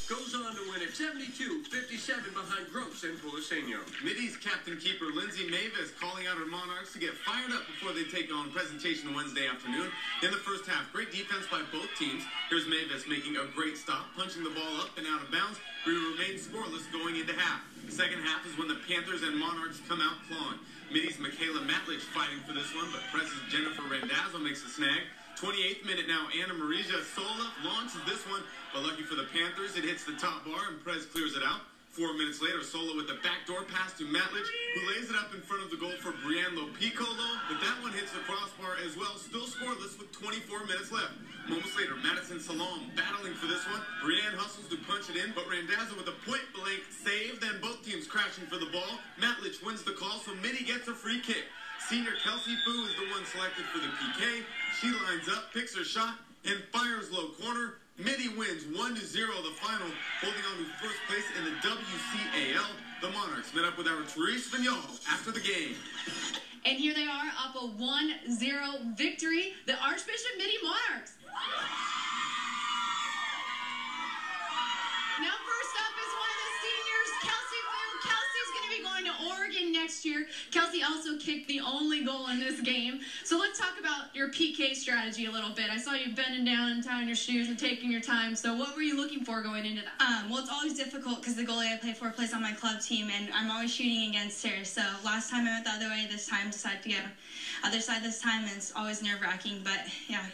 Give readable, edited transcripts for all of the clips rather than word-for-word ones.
goes on to win at 72-57 behind Gross and Poliseño. Mitty's captain keeper Lindsay Mavis calling out her Monarchs to get fired up before they take on presentation Wednesday afternoon. In the first half, great defense by both teams. Here's Mavis making a great stop, punching the ball up and out of bounds. We remain scoreless going into half. The second half is when the Panthers and Monarchs come out clawing. Mitty's Michaela Matlich fighting for this one, but Press's Jennifer Randazzo makes a snag. 28th minute now, Anna Marija Sola launches this one, but lucky for the Panthers, it hits the top bar and Prez clears it out. 4 minutes later, Sola with the backdoor pass to Matlich, who lays it up in front of the goal for Brienne Piccolo, but that one hits the crossbar as well, still scoreless with 24 minutes left. Moments later, Madison Salom battling for this one. Brienne hustles to punch it in, but Randazzo with a point-blank save, then both teams crashing for the ball. Matlich wins the call, so Mitty gets a free kick. Senior Kelsey Fu is the one selected for the PK. She lines up, picks her shot, and fires low corner. Mitty wins 1-0 the final, holding on to first place in the WCAL. The Monarchs met up with our Therese Vignal after the game. And here they are, up a 1-0 victory. The Archbishop Mitty Monarchs. Now first up is one of the seniors, Kelsey Fu. Kelsey's going to be going to Oregon next year. Kelsey also kicked the only goal in this game. So let's talk about your PK strategy a little bit. I saw you bending down and tying your shoes and taking your time. So what were you looking for going into that? Well, it's always difficult because the goalie I play for plays on my club team, and I'm always shooting against her. So last time I went the other way, this time decided to go other side this time, and it's always nerve-wracking, but yeah.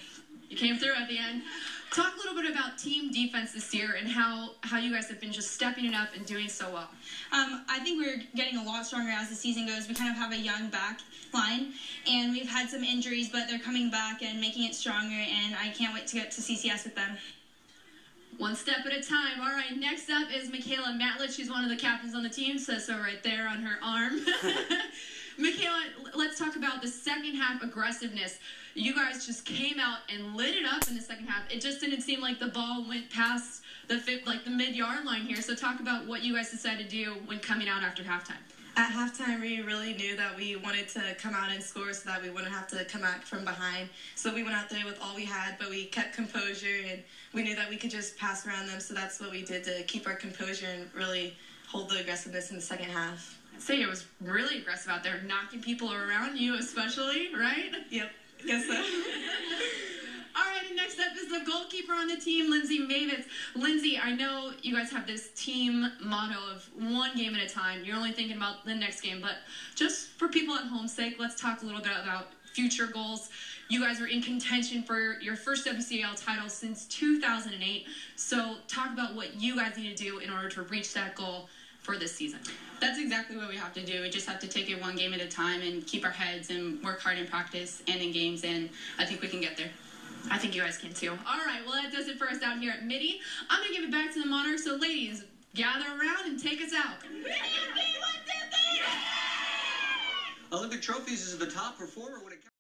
You came through at the end. Talk a little bit about team defense this year and how you guys have been just stepping it up and doing so well. I think we're getting a lot stronger as the season goes. We kind of have a young back line, and we've had some injuries, but they're coming back and making it stronger, and I can't wait to get to CCS with them. One step at a time. All right, next up is Michaela Matlich. She's one of the captains on the team, says so right there on her arm. Michaela, let's talk about the second half aggressiveness. You guys just came out and lit it up in the second half. It just didn't seem like the ball went past the mid-yard line here. So talk about what you guys decided to do when coming out after halftime. At halftime, we really knew that we wanted to come out and score so that we wouldn't have to come out from behind. So we went out there with all we had, but we kept composure, and we knew that we could just pass around them. So that's what we did to keep our composure and really hold the aggressiveness in the second half. I'd say it was really aggressive out there, knocking people around, you especially, right? Yep, guess so. All right, and next up is the goalkeeper on the team, Lindsay Mavis. Lindsay, I know you guys have this team motto of one game at a time. You're only thinking about the next game, but just for people at home's sake, let's talk a little bit about future goals. You guys are in contention for your first WCAL title since 2008, so talk about what you guys need to do in order to reach that goal for this season. That's exactly what we have to do. We just have to take it one game at a time and keep our heads and work hard in practice and in games, and I think we can get there. I think you guys can too. All right, well, that does it for us out here at Mitty. I'm going to give it back to the Monarchs, so ladies, gather around and take us out. Olympic trophies is the top performer when it comes